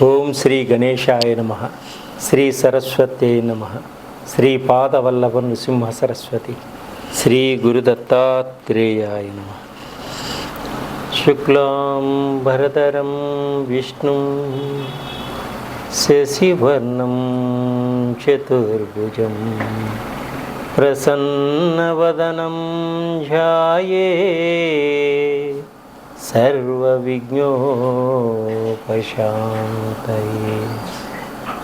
ఓం శ్రీ గణేశాయ నమః. శ్రీ సరస్వతే నమః. శ్రీపాదవల్లభ నృసింహ సరస్వతి. శ్రీ గురుదత్తాత్రేయాయ నమః. శుక్లాం భరతరం విష్ణుం శశివర్ణం చతుర్భుజం ప్రసన్నవదనం ధ్యాయే సర్వవిఘ్నోపశాంతయే.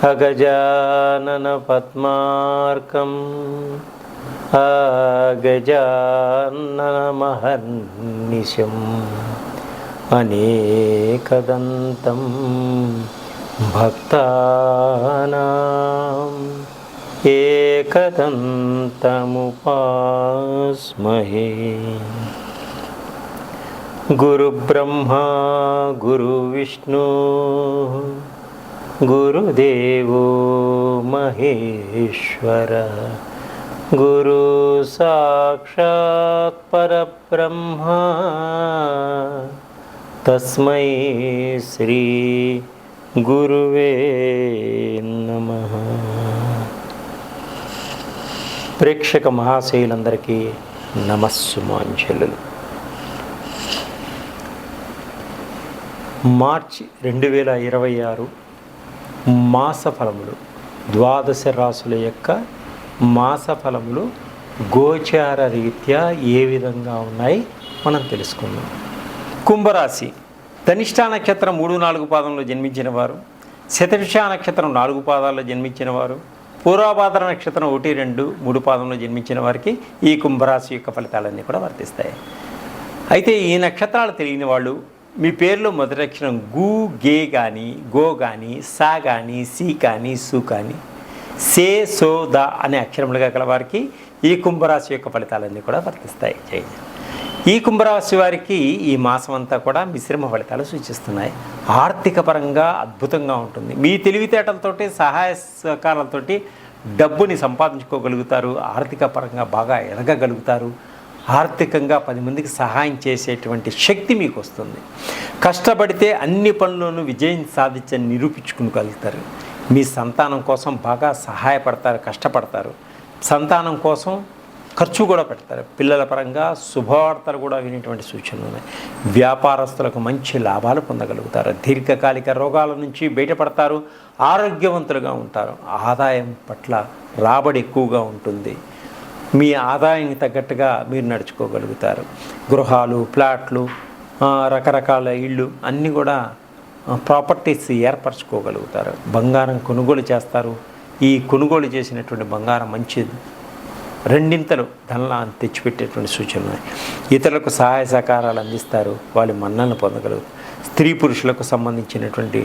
అగజానన పద్మార్కం అగజాననమహర్నిశం అనేకదంతం భక్తానాం ఏకదంతముపాస్మహే. గురుబ్రహ్మా గురువిష్ణు గురుదేవో మహేశ్వర. గురు సాక్షాత్ పరబ్రహ్మ తస్మై శ్రీ గురువే నమః. ప్రేక్షక మహాశయులందరికీ నమస్సుమాంజలు. మార్చి 2026 మాస ఫలములు, ద్వాదశ రాశుల యొక్క మాస ఫలములు గోచార రీత్యా ఏ విధంగా ఉన్నాయి మనం తెలుసుకుందాం. కుంభరాశి, ధనిష్ఠా నక్షత్రం 3-4 పాదంలో జన్మించిన వారు, శతభిష నక్షత్రం 4 పాదాల్లో జన్మించిన వారు, పూర్వభాద్ర నక్షత్రం 1, 2, 3 పాదంలో జన్మించిన వారికి ఈ కుంభరాశి యొక్క ఫలితాలన్నీ కూడా వర్తిస్తాయి. అయితే ఈ నక్షత్రాలు తెలియని వాళ్ళు మీ పేరులో మొదటి అక్షరం గు, గే కానీ, గో కానీ, సా కానీ, సి కానీ, సు కానీ, సే, సో, ద అనే అక్షరములుగా గల వారికి ఈ కుంభరాశి యొక్క ఫలితాలన్నీ కూడా వర్తిస్తాయి. ఈ కుంభరాశి వారికి ఈ మాసం అంతా కూడా మిశ్రమ ఫలితాలు సూచిస్తున్నాయి. ఆర్థిక పరంగా అద్భుతంగా ఉంటుంది. మీ తెలివితేటలతోటి, సహాయ సహకారాలతోటి డబ్బుని సంపాదించుకోగలుగుతారు. ఆర్థిక పరంగా బాగా ఎదగగలుగుతారు. ఆర్థికంగా 10 మందికి సహాయం చేసేటువంటి శక్తి మీకు వస్తుంది. కష్టపడితే అన్ని పనుల్లోనూ విజయం సాధించని నిరూపించుకోగలుగుతారు. మీ సంతానం కోసం బాగా సహాయపడతారు, కష్టపడతారు. సంతానం కోసం ఖర్చు కూడా పెడతారు. పిల్లల పరంగా శుభవార్తలు కూడా వినేటువంటి సూచనలు ఉన్నాయి. వ్యాపారస్తులకు మంచి లాభాలు పొందగలుగుతారు. దీర్ఘకాలిక రోగాల నుంచి బయటపడతారు. ఆరోగ్యవంతులుగా ఉంటారు. ఆదాయం పట్ల రాబడి ఎక్కువగా ఉంటుంది. మీ ఆదాయానికి తగ్గట్టుగా మీరు నడుచుకోగలుగుతారు. గృహాలు, ఫ్లాట్లు, రకరకాల ఇళ్ళు అన్నీ కూడా ప్రాపర్టీస్ ఏర్పరచుకోగలుగుతారు. బంగారం కొనుగోలు చేస్తారు. ఈ కొనుగోలు చేసినటువంటి బంగారం మంచి రెండింతలు ధనలాన్ని తెచ్చిపెట్టేటువంటి సూచనలు ఉన్నాయి. ఇతరులకు సహాయ సహకారాలు అందిస్తారు. వాళ్ళ మన్నలను పొందగలుగుతారు. స్త్రీ పురుషులకు సంబంధించినటువంటి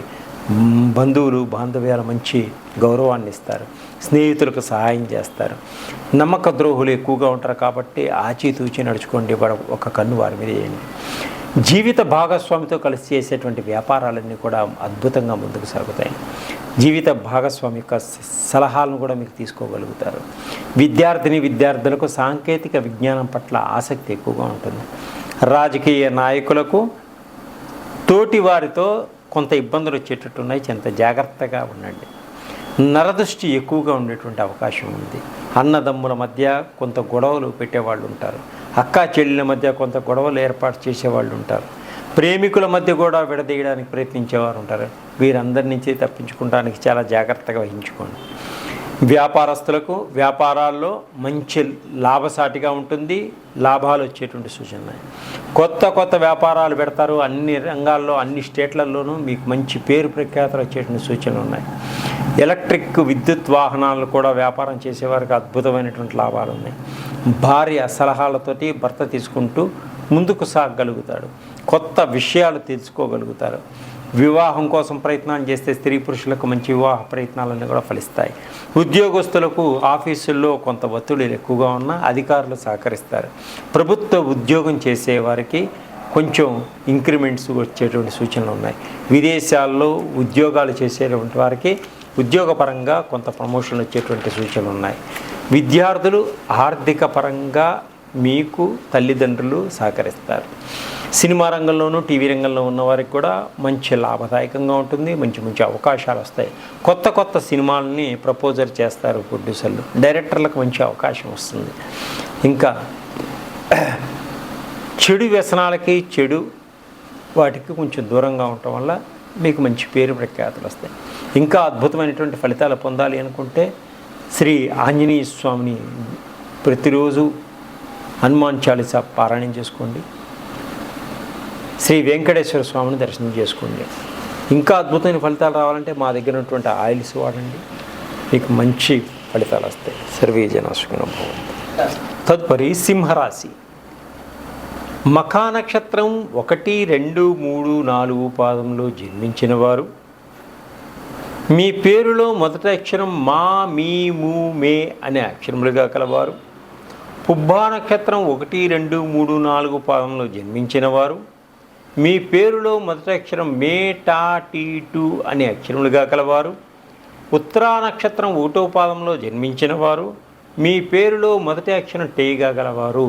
బంధువులు, బాంధవ్యాల మంచి గౌరవాన్ని ఇస్తారు. స్నేహితులకు సహాయం చేస్తారు. నమ్మక ద్రోహులు ఎక్కువగా ఉంటారు కాబట్టి ఆచితూచి నడుచుకోండి. ఒక కన్ను వారి మీద వేయండి. జీవిత భాగస్వామితో కలిసి చేసేటువంటి వ్యాపారాలన్నీ కూడా అద్భుతంగా ముందుకు సాగుతాయి. జీవిత భాగస్వామి యొక్క సలహాలను కూడా మీకు తీసుకోగలుగుతారు. విద్యార్థులకు సాంకేతిక విజ్ఞానం పట్ల ఆసక్తి ఎక్కువగా ఉంటుంది. రాజకీయ నాయకులకు తోటి వారితో కొంత ఇబ్బందులు వచ్చేటట్టు ఉన్నాయి. కొంత జాగ్రత్తగా ఉండండి. నరదృష్టి ఎక్కువగా ఉండేటువంటి అవకాశం ఉంది. అన్నదమ్ముల మధ్య కొంత గొడవలు పెట్టేవాళ్ళు ఉంటారు. అక్కా చెల్లెల మధ్య కొంత గొడవలు ఏర్పాటు చేసేవాళ్ళు ఉంటారు. ప్రేమికుల మధ్య కూడా విడదీయడానికి ప్రయత్నించేవారు ఉంటారు. వీరందరి నుంచి తప్పించుకోవడానికి చాలా జాగ్రత్తగా వహించుకోండి. వ్యాపారస్తులకు వ్యాపారాల్లో మంచి లాభసాటిగా ఉంటుంది. లాభాలు వచ్చేటువంటి సూచనలు. కొత్త వ్యాపారాలు పెడతారు. అన్ని రంగాల్లో, అన్ని స్టేట్లలోనూ మీకు మంచి పేరు ప్రఖ్యాతలు వచ్చేటువంటి సూచనలు ఉన్నాయి. ఎలక్ట్రిక్ విద్యుత్ వాహనాలు కూడా వ్యాపారం చేసేవారికి అద్భుతమైనటువంటి లాభాలు ఉన్నాయి. భార్య సలహాలతోటి భర్త తీసుకుంటూ ముందుకు సాగగలుగుతాడు. కొత్త విషయాలు తెలుసుకోగలుగుతారు. వివాహం కోసం ప్రయత్నాలు చేస్తే స్త్రీ పురుషులకు మంచి వివాహ ప్రయత్నాలన్నీ కూడా ఫలిస్తాయి. ఉద్యోగస్తులకు ఆఫీసుల్లో కొంత ఒత్తిడిలు ఎక్కువగా ఉన్నా అధికారులు సహకరిస్తారు. ప్రభుత్వ ఉద్యోగం చేసేవారికి కొంచెం ఇంక్రిమెంట్స్ వచ్చేటువంటి సూచనలు ఉన్నాయి. విదేశాల్లో ఉద్యోగాలు చేసేటువంటి వారికి ఉద్యోగపరంగా కొంత ప్రమోషన్లు వచ్చేటువంటి సూచనలు ఉన్నాయి. విద్యార్థులు ఆర్థిక పరంగా మీకు తల్లిదండ్రులు సహకరిస్తారు. సినిమా రంగంలోనూ టీవీ రంగంలో ఉన్న వారికి కూడా మంచి లాభదాయకంగా ఉంటుంది. మంచి మంచి అవకాశాలు వస్తాయి. కొత్త కొత్త సినిమాలని ప్రపోజర్ చేస్తారు ప్రొడ్యూసర్లు, డైరెక్టర్లకు మంచి అవకాశం వస్తుంది. ఇంకా చెడు వ్యసనాలకి, చెడు వాటికి కొంచెం దూరంగా ఉండటం వల్ల మీకు మంచి పేరు ప్రఖ్యాతులు వస్తాయి. ఇంకా అద్భుతమైనటువంటి ఫలితాలు పొందాలి అనుకుంటే శ్రీ ఆంజనేయ స్వామిని ప్రతిరోజు హనుమాన్ చాలీసా పారాయణం చేసుకోండి. శ్రీ వెంకటేశ్వర స్వామిని దర్శనం చేసుకోండి. ఇంకా అద్భుతమైన ఫలితాలు రావాలంటే మా దగ్గర ఉన్నటువంటి ఆయిల్స్ వాడండి, మీకు మంచి ఫలితాలు వస్తాయి. సర్వే జనా సుఖినో భవంతు. తదుపరి సింహరాశి. మఖా నక్షత్రం 1, 2, 3, 4 పాదంలో జన్మించిన వారు, మీ పేరులో మొదటి అక్షరం మా, మీ, ము, మే అనే అక్షరములుగా కలవారు, పుబ్బా నక్షత్రం 1, 2, 3, 4 పాదంలో జన్మించిన వారు, మీ పేరులో మొదటి అక్షరం మే, టా, టీ, టు అనే అక్షరములుగా కలవారు, ఉత్తరా నక్షత్రం 1వ పాదంలో జన్మించిన వారు, మీ పేరులో మొదటి అక్షరం టేగా గలవారు.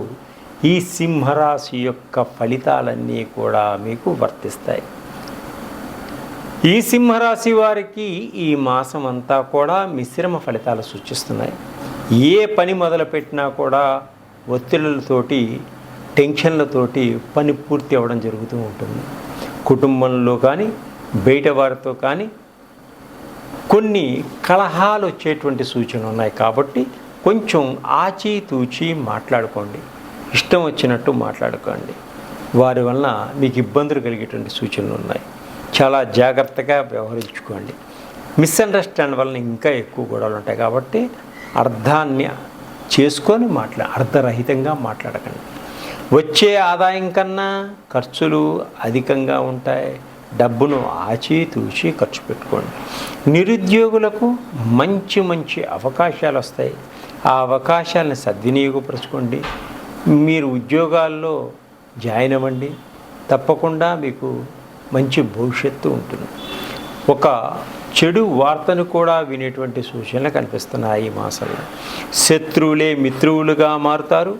ఈ సింహరాశి యొక్క ఫలితాలన్నీ కూడా మీకు వర్తిస్తాయి. ఈ సింహరాశి వారికి ఈ మాసం అంతా కూడా మిశ్రమ ఫలితాలు సూచిస్తున్నాయి. ఏ పని మొదలుపెట్టినా కూడా ఒత్తిళ్లతోటి, టెన్షన్లతోటి పని పూర్తి అవ్వడం జరుగుతూ ఉంటుంది. కుటుంబంలో కానీ బయట వారితో కానీ కొన్ని కలహాలు వచ్చేటువంటి సూచనలు ఉన్నాయి. కాబట్టి కొంచెం ఆచితూచి మాట్లాడుకోండి, ఇష్టం వచ్చినట్టు మాట్లాడుకోండి. వారి వలన మీకు ఇబ్బందులు కలిగేటువంటి సూచనలు ఉన్నాయి. చాలా జాగ్రత్తగా వ్యవహరించుకోండి. మిస్అండర్స్టాండ్ వలన ఇంకా ఎక్కువ గొడవలు ఉంటాయి. కాబట్టి అర్థాన్ని చేసుకొని అర్థరహితంగా మాట్లాడకండి. వచ్చే ఆదాయం కన్నా ఖర్చులు అధికంగా ఉంటాయి. డబ్బును ఆచితూచి ఖర్చు పెట్టుకోండి. నిరుద్యోగులకు మంచి మంచి అవకాశాలు వస్తాయి. ఆ అవకాశాలను సద్వినియోగపరచుకోండి. మీరు ఉద్యోగాల్లో జాయిన్ అవ్వండి. తప్పకుండా మీకు మంచి భవిష్యత్తు ఉంటుంది. ఒక చెడు వార్తను కూడా వినేటువంటి సూచనలు కనిపిస్తున్నాయి ఈ మాసంలో. శత్రువులే మిత్రువులుగా మారుతారు.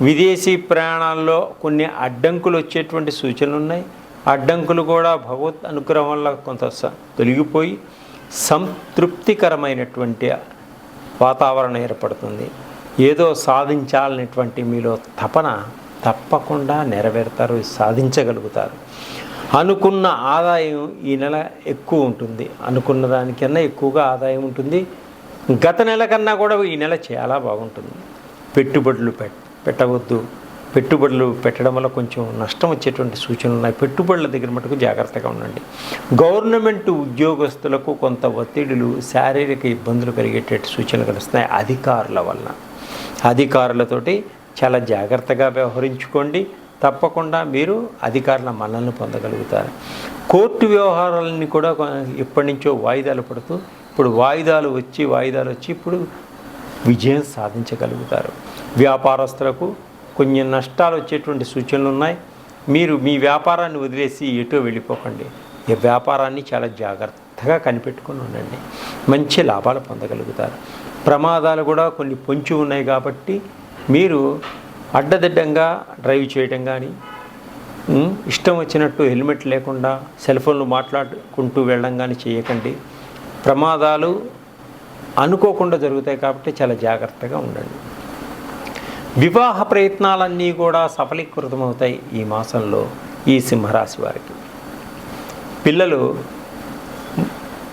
విదేశీ ప్రయాణాల్లో కొన్ని అడ్డంకులు వచ్చేటువంటి సూచనలు ఉన్నాయి. అడ్డంకులు కూడా భగవత్ అనుగ్రహం వల్ల కొంత తొలగిపోయి సంతృప్తికరమైనటువంటి వాతావరణం ఏర్పడుతుంది. ఏదో సాధించాలనేటువంటి మీలో తపన తప్పకుండా నెరవేరుతారు, సాధించగలుగుతారు. అనుకున్న ఆదాయం ఈ నెల ఎక్కువ ఉంటుంది. అనుకున్న దానికన్నా ఎక్కువగా ఆదాయం ఉంటుంది. గత నెల కన్నా కూడా ఈ నెల చాలా బాగుంటుంది. పెట్టుబడులు పెట్టవద్దు. పెట్టుబడులు పెట్టడం వల్ల కొంచెం నష్టం వచ్చేటువంటి సూచనలు ఉన్నాయి. పెట్టుబడుల దగ్గర మటుకు జాగ్రత్తగా ఉండండి. గవర్నమెంట్ ఉద్యోగస్తులకు కొంత ఒత్తిడులు, శారీరక ఇబ్బందులు కలిగేటట్టు సూచనలు కలుస్తున్నాయి అధికారుల వలన. అధికారులతోటి చాలా జాగ్రత్తగా వ్యవహరించుకోండి. తప్పకుండా మీరు అధికారుల మన్ననలు పొందగలుగుతారు. కోర్టు వ్యవహారాలన్నీ కూడా ఎప్పటి నుంచో వాయిదాలు పడుతూ ఇప్పుడు వాయిదాలు వచ్చి ఇప్పుడు విజయం సాధించగలుగుతారు. వ్యాపారస్తులకు కొన్ని నష్టాలు వచ్చేటువంటి సూచనలు ఉన్నాయి. మీరు మీ వ్యాపారాన్ని వదిలేసి ఎటో వెళ్ళిపోకండి. ఈ వ్యాపారాన్ని చాలా జాగ్రత్తగా కనిపెట్టుకుని ఉండండి. మంచి లాభాలు పొందగలుగుతారు. ప్రమాదాలు కూడా కొన్ని పొంచి ఉన్నాయి కాబట్టి మీరు అడ్డదిడ్డంగా డ్రైవ్ చేయడం కానీ, ఇష్టం వచ్చినట్టు హెల్మెట్ లేకుండా సెల్ ఫోన్లు మాట్లాడుకుంటూ వెళ్ళడం కానీ చేయకండి. ప్రమాదాలు అనుకోకుండా జరుగుతాయి కాబట్టి చాలా జాగ్రత్తగా ఉండండి. వివాహ ప్రయత్నాలన్నీ కూడా సఫలీకృతమవుతాయి ఈ మాసంలో ఈ సింహరాశి వారికి. పిల్లలు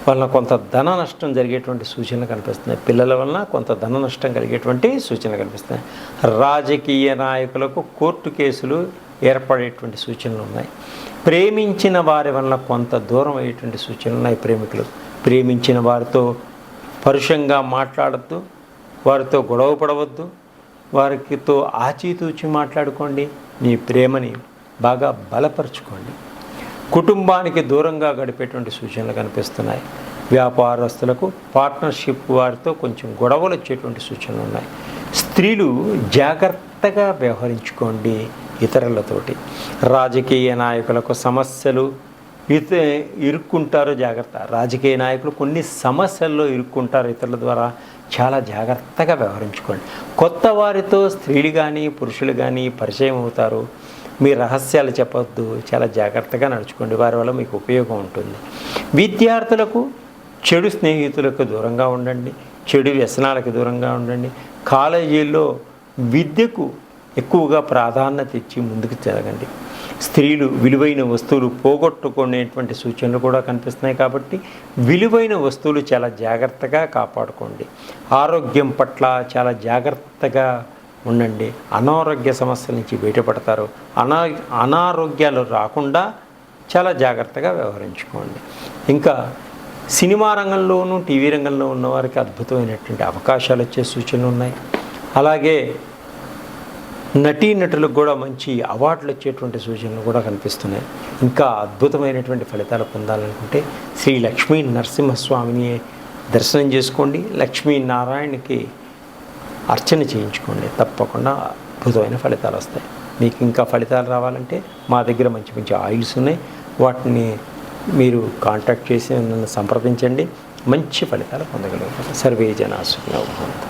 వలన కొంత ధన నష్టం జరిగేటువంటి సూచనలు కనిపిస్తున్నాయి. పిల్లల వలన కొంత ధన నష్టం కలిగేటువంటి సూచనలు కనిపిస్తున్నాయి. రాజకీయ నాయకులకు కోర్టు కేసులు ఏర్పడేటువంటి సూచనలు ఉన్నాయి. ప్రేమించిన వారి వలన కొంత దూరం అయ్యేటువంటి సూచనలు ఉన్నాయి. ప్రేమికులు ప్రేమించిన వారితో పరుషంగా మాట్లాడద్దు, వారితో గొడవ పడవద్దు, వారితో ఆచితూచి మాట్లాడుకోండి. మీ ప్రేమని బాగా బలపరుచుకోండి. కుటుంబానికి దూరంగా గడిపేటువంటి సూచనలు కనిపిస్తున్నాయి. వ్యాపారస్తులకు పార్ట్నర్షిప్ వారితో కొంచెం గొడవలు వచ్చేటువంటి సూచనలు ఉన్నాయి. స్త్రీలు జాగ్రత్తగా వ్యవహరించుకోండి ఇతరులతోటి. రాజకీయ నాయకులకు సమస్యలు ఇరుక్కుంటారు, జాగ్రత్త. రాజకీయ నాయకులు కొన్ని సమస్యల్లో ఇరుక్కుంటారు ఇతరుల ద్వారా. చాలా జాగ్రత్తగా వ్యవహరించుకోండి. కొత్త వారితో స్త్రీలు కానీ పురుషులు కానీ పరిచయం అవుతారు. మీ రహస్యాలు చెప్పొద్దు, చాలా జాగ్రత్తగా నడుచుకోండి, వారి వల్ల మీకు ఉపయోగం ఉంటుంది. విద్యార్థులకు చెడు స్నేహితులకు దూరంగా ఉండండి, చెడు వ్యసనాలకు దూరంగా ఉండండి. కాలేజీల్లో విద్యకు ఎక్కువగా ప్రాధాన్యత ఇచ్చి ముందుకు జరగండి. స్త్రీలు విలువైన వస్తువులు పోగొట్టుకునేటువంటి సూచనలు కూడా కనిపిస్తున్నాయి కాబట్టి విలువైన వస్తువులు చాలా జాగ్రత్తగా కాపాడుకోండి. ఆరోగ్యం పట్ల చాలా జాగ్రత్తగా ఉండండి. అనారోగ్య సమస్యల నుంచి బయటపడతారు. అనారోగ్యాలు రాకుండా చాలా జాగ్రత్తగా వ్యవహరించుకోండి. ఇంకా సినిమా రంగంలోనూ టీవీ రంగంలో ఉన్నవారికి అద్భుతమైనటువంటి అవకాశాలు వచ్చే సూచనలు ఉన్నాయి. అలాగే నటీనటులకు కూడా మంచి అవార్డులు వచ్చేటువంటి సూచనలు కూడా కనిపిస్తున్నాయి. ఇంకా అద్భుతమైనటువంటి ఫలితాలు పొందాలనుకుంటే శ్రీ లక్ష్మీ నరసింహస్వామిని దర్శనం చేసుకోండి, లక్ష్మీనారాయణకి అర్చన చేయించుకోండి. తప్పకుండా అద్భుతమైన ఫలితాలు వస్తాయి. మీకు ఇంకా ఫలితాలు రావాలంటే మా దగ్గర మంచి మంచి ఆయిల్స్ ఉన్నాయి, వాటిని మీరు కాంటాక్ట్ చేసి నన్ను సంప్రదించండి. మంచి ఫలితాలు పొందగలుగుతారు. సర్వే జనా సుఖినో భవంతు.